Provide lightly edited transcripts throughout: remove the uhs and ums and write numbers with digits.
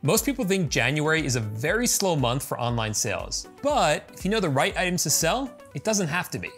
Most people think January is a very slow month for online sales, but if you know the right items to sell, it doesn't have to be.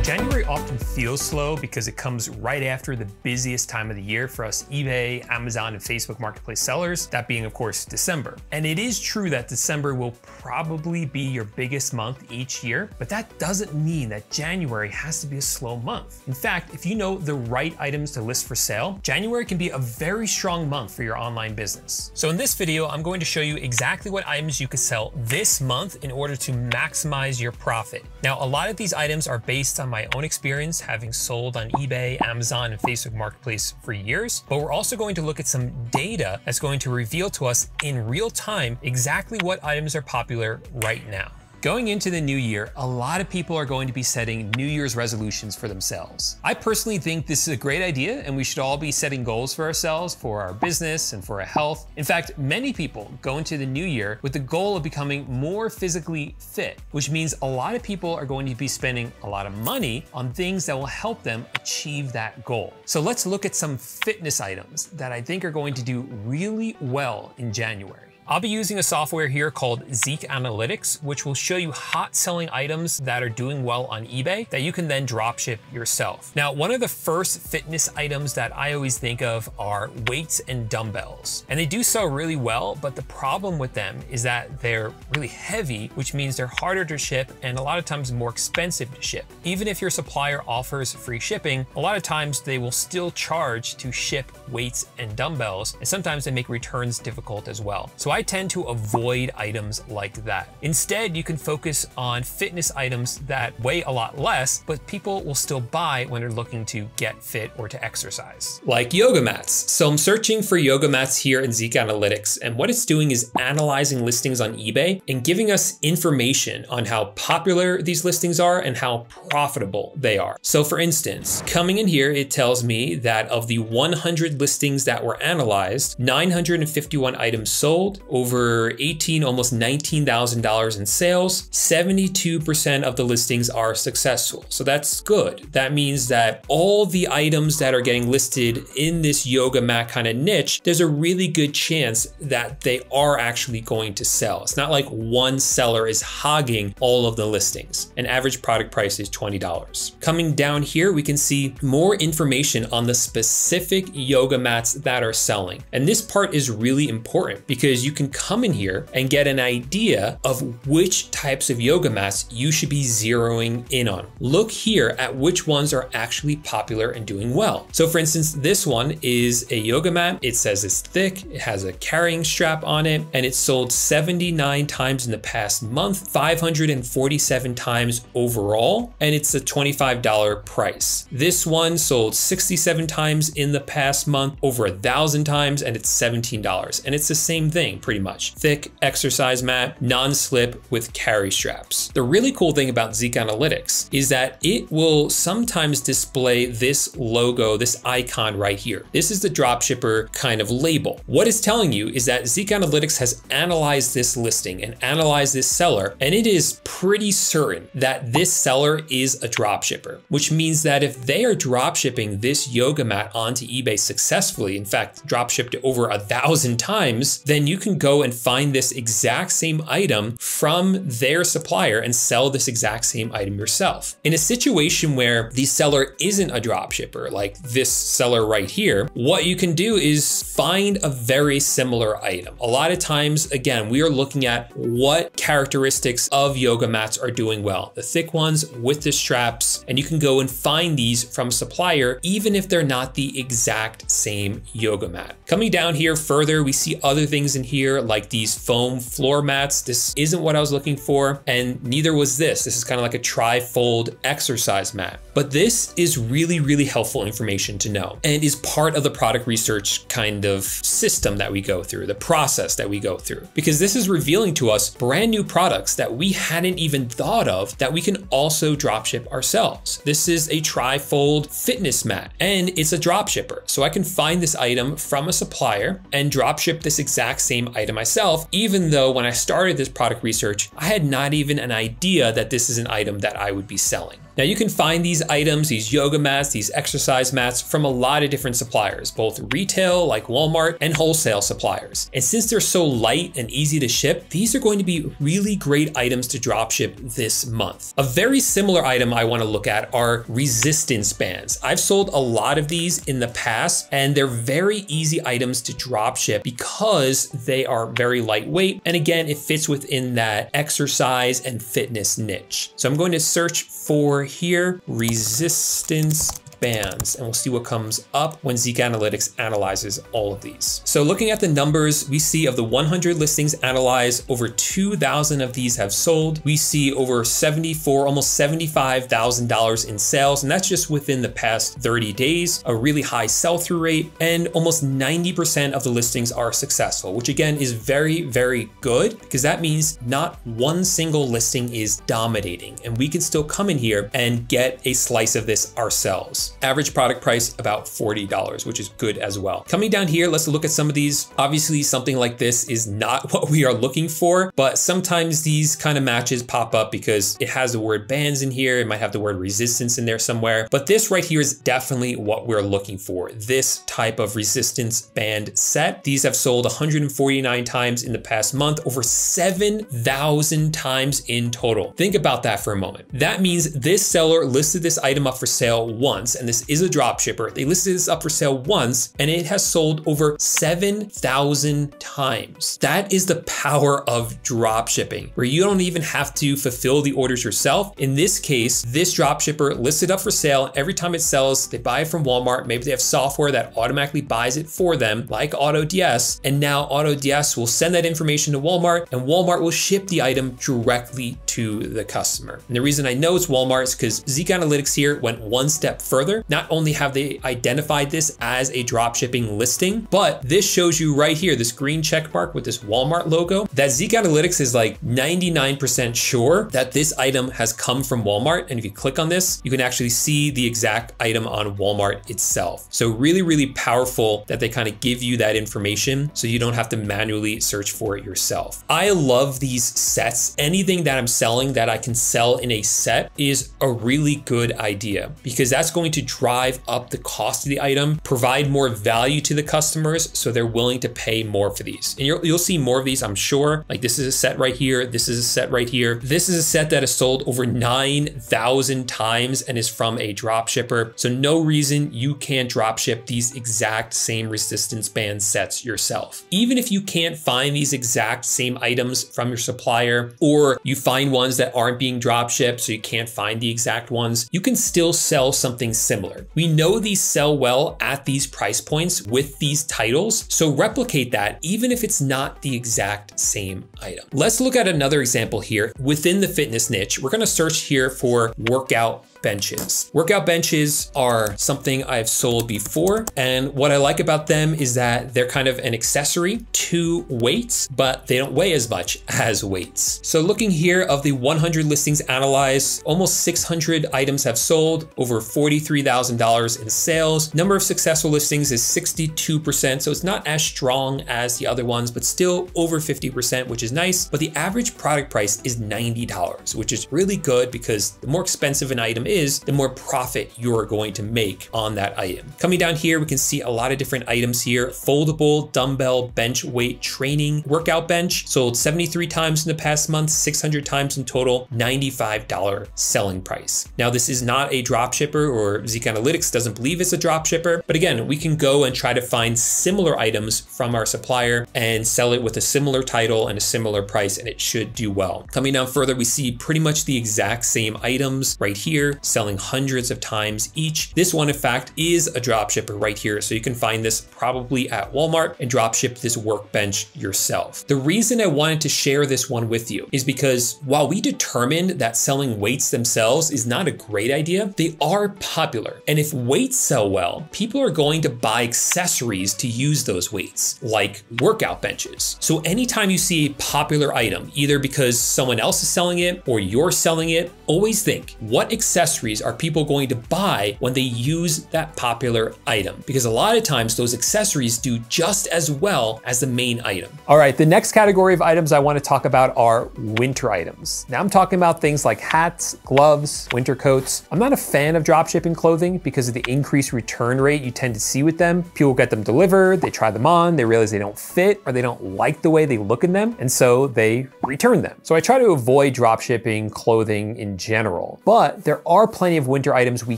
January often feels slow because it comes right after the busiest time of the year for us eBay, Amazon, and Facebook marketplace sellers, that being of course December. And it is true that December will probably be your biggest month each year, but that doesn't mean that January has to be a slow month. In fact, if you know the right items to list for sale, January can be a very strong month for your online business. So in this video, I'm going to show you exactly what items you could sell this month in order to maximize your profit. Now, a lot of these items are based on my own experience having sold on eBay, Amazon, and Facebook Marketplace for years, but we're also going to look at some data that's going to reveal to us in real time exactly what items are popular right now. Going into the new year, a lot of people are going to be setting New Year's resolutions for themselves. I personally think this is a great idea and we should all be setting goals for ourselves, for our business, and for our health. In fact, many people go into the new year with the goal of becoming more physically fit, which means a lot of people are going to be spending a lot of money on things that will help them achieve that goal. So let's look at some fitness items that I think are going to do really well in January. I'll be using a software here called Zeek Analytics, which will show you hot selling items that are doing well on eBay that you can then dropship yourself. Now, one of the first fitness items that I always think of are weights and dumbbells. And they do sell really well, but the problem with them is that they're really heavy, which means they're harder to ship and a lot of times more expensive to ship. Even if your supplier offers free shipping, a lot of times they will still charge to ship weights and dumbbells, and sometimes they make returns difficult as well. So I tend to avoid items like that. Instead, you can focus on fitness items that weigh a lot less, but people will still buy when they're looking to get fit or to exercise. Like yoga mats. So I'm searching for yoga mats here in Zeek Analytics, and what it's doing is analyzing listings on eBay and giving us information on how popular these listings are and how profitable they are. So for instance, coming in here, it tells me that of the 100 listings that were analyzed, 951 items sold, over almost $19,000 in sales. 72% of the listings are successful. So that's good. That means that all the items that are getting listed in this yoga mat kind of niche, there's a really good chance that they are actually going to sell. It's not like one seller is hogging all of the listings. An average product price is $20. Coming down here, we can see more information on the specific yoga mats that are selling. And this part is really important because you can come in here and get an idea of which types of yoga mats you should be zeroing in on. Look here at which ones are actually popular and doing well. So for instance, this one is a yoga mat. It says it's thick, it has a carrying strap on it, and it's sold 79 times in the past month, 547 times overall, and it's a $25 price. This one sold 67 times in the past month, over 1,000 times, and it's $17. And it's the same thing pretty much. Thick exercise mat, non-slip with carry straps. The really cool thing about Zeek Analytics is that it will sometimes display this logo, this icon right here. This is the dropshipper kind of label. What it's telling you is that Zeek Analytics has analyzed this listing and analyzed this seller, and it is pretty certain that this seller is a dropshipper, which means that if they are dropshipping this yoga mat onto eBay successfully, in fact, dropshipped it over 1,000 times, then you can go and find this exact same item from their supplier and sell this exact same item yourself. In a situation where the seller isn't a dropshipper, like this seller right here, what you can do is find a very similar item. A lot of times, again, we are looking at what characteristics of yoga mats are doing well. The thick ones with the straps, and you can go and find these from a supplier, even if they're not the exact same yoga mat. Coming down here further, we see other things in here like these foam floor mats. This isn't what I was looking for, and neither was this. This is kind of like a tri-fold exercise mat. But this is really, really helpful information to know and is part of the product research kind of system that we go through, the process that we go through, because this is revealing to us brand new products that we hadn't even thought of that we can also dropship ourselves. This is a tri-fold fitness mat and it's a dropshipper. So I can find this item from a supplier and dropship this exact same item myself, even though when I started this product research, I had not even an idea that this is an item that I would be selling. Now you can find these items, these yoga mats, these exercise mats from a lot of different suppliers, both retail like Walmart and wholesale suppliers. And since they're so light and easy to ship, these are going to be really great items to dropship this month. A very similar item I want to look at are resistance bands. I've sold a lot of these in the past, and they're very easy items to dropship because they are very lightweight. And again, it fits within that exercise and fitness niche. So I'm going to search for here, resistance bands, and we'll see what comes up when Zeek Analytics analyzes all of these. So looking at the numbers, we see of the 100 listings analyzed, over 2,000 of these have sold. We see over almost $75,000 in sales, and that's just within the past 30 days, a really high sell-through rate, and almost 90% of the listings are successful, which again is very, very good, because that means not one single listing is dominating, and we can still come in here and get a slice of this ourselves. Average product price about $40, which is good as well. Coming down here, let's look at some of these. Obviously, something like this is not what we are looking for, but sometimes these kind of matches pop up because it has the word bands in here. It might have the word resistance in there somewhere, but this right here is definitely what we're looking for. This type of resistance band set. These have sold 149 times in the past month, over 7,000 times in total. Think about that for a moment. That means this seller listed this item up for sale once, and this is a drop shipper. They listed this up for sale once, and it has sold over 7,000 times. That is the power of drop shipping, where you don't even have to fulfill the orders yourself. In this case, this drop shipper listed up for sale. Every time it sells, they buy it from Walmart. Maybe they have software that automatically buys it for them, like AutoDS. And now AutoDS will send that information to Walmart, and Walmart will ship the item directly to the customer. And the reason I know it's Walmart is because Zeek Analytics here went one step further. Not only have they identified this as a drop shipping listing, but this shows you right here, this green check mark with this Walmart logo, that Zeek Analytics is like 99% sure that this item has come from Walmart. And if you click on this, you can actually see the exact item on Walmart itself. So really, really powerful that they kind of give you that information so you don't have to manually search for it yourself. I love these sets. Anything that I'm selling that I can sell in a set is a really good idea, because that's going to drive up the cost of the item, provide more value to the customers so they're willing to pay more for these. And you'll see more of these, I'm sure. Like this is a set right here. This is a set right here. This is a set that is sold over 9,000 times and is from a drop shipper. So no reason you can't drop ship these exact same resistance band sets yourself. Even if you can't find these exact same items from your supplier, or you find ones that aren't being drop shipped so you can't find the exact ones, you can still sell something similar. We know these sell well at these price points with these titles, so replicate that even if it's not the exact same item. Let's look at another example here. Within the fitness niche, we're gonna search here for workout benches. Workout benches are something I've sold before, and what I like about them is that they're kind of an accessory to weights, but they don't weigh as much as weights. So looking here, of the 100 listings analyzed, almost 600 items have sold, over $43,000 in sales. Number of successful listings is 62%, so it's not as strong as the other ones, but still over 50%, which is nice. But the average product price is $90, which is really good, because the more expensive an item is, the more profit you're going to make on that item. Coming down here, we can see a lot of different items here. Foldable dumbbell bench weight training workout bench, sold 73 times in the past month, 600 times in total, $95 selling price. Now, this is not a drop shipper, or Zeek Analytics doesn't believe it's a drop shipper, but again, we can go and try to find similar items from our supplier and sell it with a similar title and a similar price, and it should do well. Coming down further, we see pretty much the exact same items right here, selling hundreds of times each. This one, in fact, is a drop shipper right here. So you can find this probably at Walmart and drop ship this workbench yourself. The reason I wanted to share this one with you is because while we determined that selling weights themselves is not a great idea, they are popular. And if weights sell well, people are going to buy accessories to use those weights, like workout benches. So anytime you see a popular item, either because someone else is selling it or you're selling it, always think, what accessories accessories are people going to buy when they use that popular item? Because a lot of times those accessories do just as well as the main item. All right, the next category of items I want to talk about are winter items. Now I'm talking about things like hats, gloves, winter coats. I'm not a fan of dropshipping clothing because of the increased return rate you tend to see with them. People get them delivered, they try them on, they realize they don't fit or they don't like the way they look in them, and so they return them. So I try to avoid dropshipping clothing in general, but there are plenty of winter items we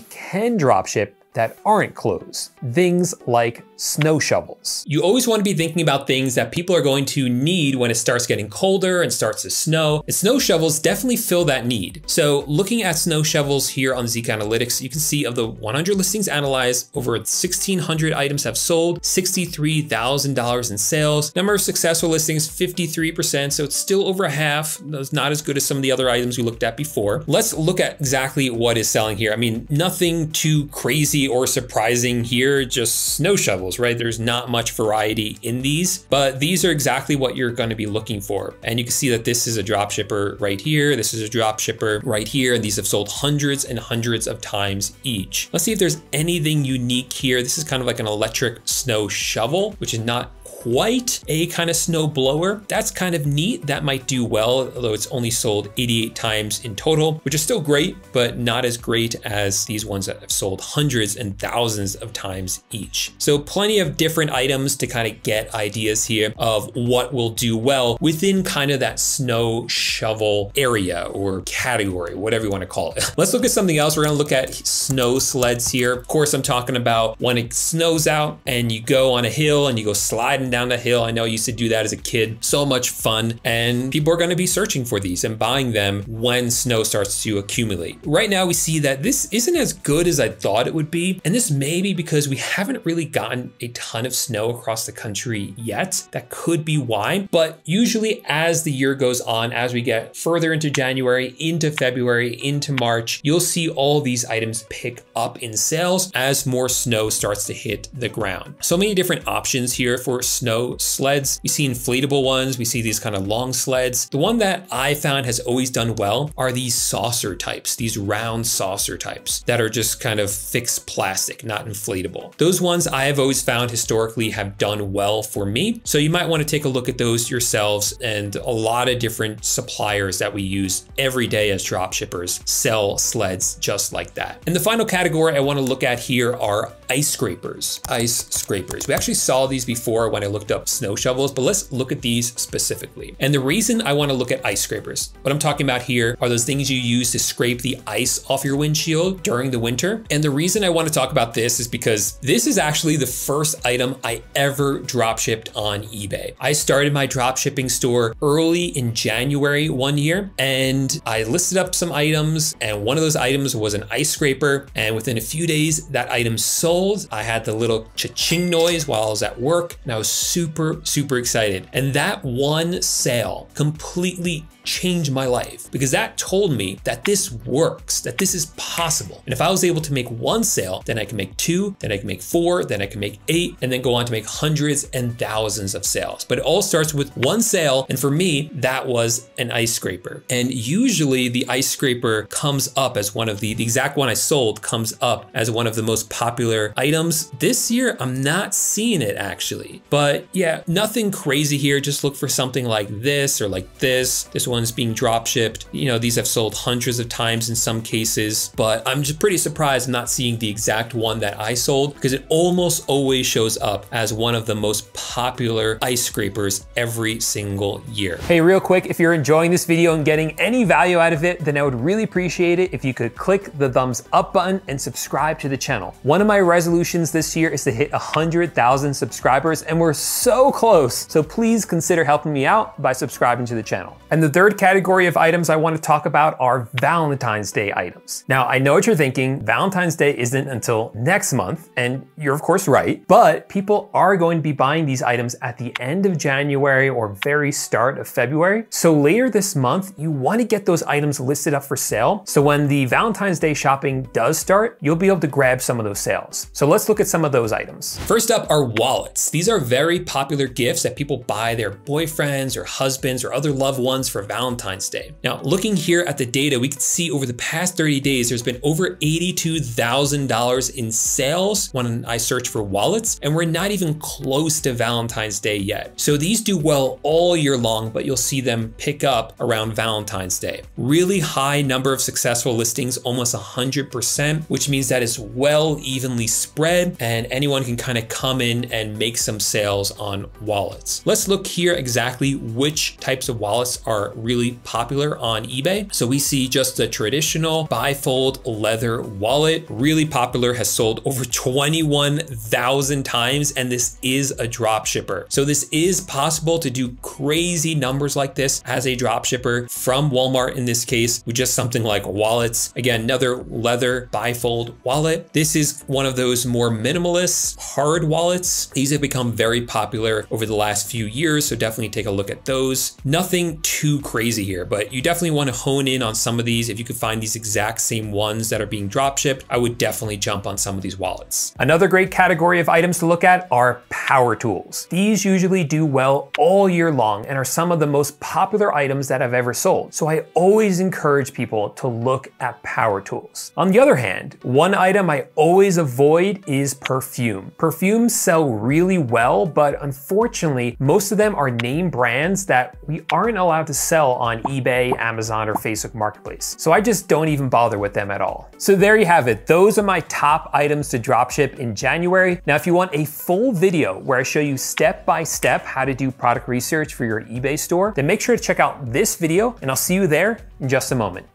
can dropship that aren't clothes. Things like snow shovels. You always want to be thinking about things that people are going to need when it starts getting colder and starts to snow. And snow shovels definitely fill that need. So looking at snow shovels here on Zeek Analytics, you can see of the 100 listings analyzed, over 1,600 items have sold, $63,000 in sales. Number of successful listings, 53%. So it's still over half. That's not as good as some of the other items we looked at before. Let's look at exactly what is selling here. I mean, nothing too crazy or surprising here, just snow shovels, right? There's not much variety in these, but these are exactly what you're going to be looking for. And you can see that this is a drop shipper right here. This is a drop shipper right here. And these have sold hundreds and hundreds of times each. Let's see if there's anything unique here. This is kind of like an electric snow shovel, which is not quite a kind of snow blower. That's kind of neat. That might do well, although it's only sold 88 times in total, which is still great, but not as great as these ones that have sold hundreds and thousands of times each. So plenty of different items to kind of get ideas here of what will do well within kind of that snow shovel area or category, whatever you want to call it. Let's look at something else. We're going to look at snow sleds here. Of course, I'm talking about when it snows out and you go on a hill and you go sliding down the hill. I know I used to do that as a kid. So much fun. And people are going to be searching for these and buying them when snow starts to accumulate. Right now, we see that this isn't as good as I thought it would be. And this may be because we haven't really gotten a ton of snow across the country yet. That could be why. But usually as the year goes on, as we get further into January, into February, into March, you'll see all these items pick up in sales as more snow starts to hit the ground. So many different options here for snow sleds. We see inflatable ones. We see these kind of long sleds. The one that I found has always done well are these saucer types, these round saucer types that are just kind of fixed plastic, not inflatable. Those ones I have always found historically have done well for me. So you might want to take a look at those yourselves, and a lot of different suppliers that we use every day as drop shippers sell sleds just like that. And the final category I want to look at here are ice scrapers. Ice scrapers. We actually saw these before when I looked up snow shovels, but let's look at these specifically. And the reason I want to look at ice scrapers, what I'm talking about here are those things you use to scrape the ice off your windshield during the winter. And the reason I want to talk about this is because this is actually the first item I ever drop shipped on eBay. I started my drop shipping store early in January one year, and I listed up some items, and one of those items was an ice scraper. And within a few days, that item sold. I had the little cha-ching noise while I was at work, and I was super excited. And that one sale completely changed my life, because that told me that this works, that this is possible. And if I was able to make one sale, then I can make 2, then I can make 4, then I can make 8, and then go on to make hundreds and thousands of sales. But it all starts with one sale. And for me, that was an ice scraper. And usually the ice scraper comes up as one of the exact one I sold comes up as one of the most popular items. This year, I'm not seeing it actually, but yeah, nothing crazy here. Just look for something like this or like this. This one's being drop shipped. You know, these have sold hundreds of times in some cases, but I'm just pretty surprised I'm not seeing the exact one that I sold, because it almost always shows up as one of the most popular ice scrapers every single year. Hey, real quick, if you're enjoying this video and getting any value out of it, then I would really appreciate it if you could click the thumbs up button and subscribe to the channel. One of my resolutions this year is to hit 100,000 subscribers, and we're so close. So please consider helping me out by subscribing to the channel. And the third category of items I want to talk about are Valentine's Day items. Now, I know what you're thinking. Valentine's Day isn't until next month, and you're of course right, but people are going to be buying these items at the end of January or very start of February. So later this month, you want to get those items listed up for sale. So when the Valentine's Day shopping does start, you'll be able to grab some of those sales. So let's look at some of those items. First up are wallets. These are very popular gifts that people buy their boyfriends or husbands or other loved ones for Valentine's Day. Now, looking here at the data, we can see over the past 30 days, there's been over $82,000 in sales when I search for wallets, and we're not even close to Valentine's Day yet. So these do well all year long, but you'll see them pick up around Valentine's Day. Really high number of successful listings, almost 100%, which means that it's well evenly spread and anyone can kind of come in and make some sales on wallets. Let's look here exactly which types of wallets are really popular on eBay. So we see just the traditional bifold leather wallet, really popular, has sold over 21,000 times, and this is a drop shipper. So this is possible to do crazy numbers like this as a drop shipper from Walmart in this case, with just something like wallets. Again, another leather bifold wallet. This is one of those more minimalist hard wallets. These have become very popular over the last few years, so definitely take a look at those. Nothing too crazy here, but you definitely want to hone in on some of these. If you could find these exact same ones that are being drop shipped, I would definitely jump on some of these wallets. Another great category of items to look at are power tools. These usually do well all year long and are some of the most popular items that I've ever sold. So I always encourage people to look at power tools. On the other hand, one item I always avoid is perfume. Perfumes sell really well, but unfortunately, most of them are name brands that we aren't allowed to sell on eBay, Amazon, or Facebook Marketplace. So I just don't even bother with them at all. So there you have it. Those are my top items to dropship in January. Now, if you want a full video where I show you step by step how to do product research for your eBay store, then make sure to check out this video and I'll see you there in just a moment.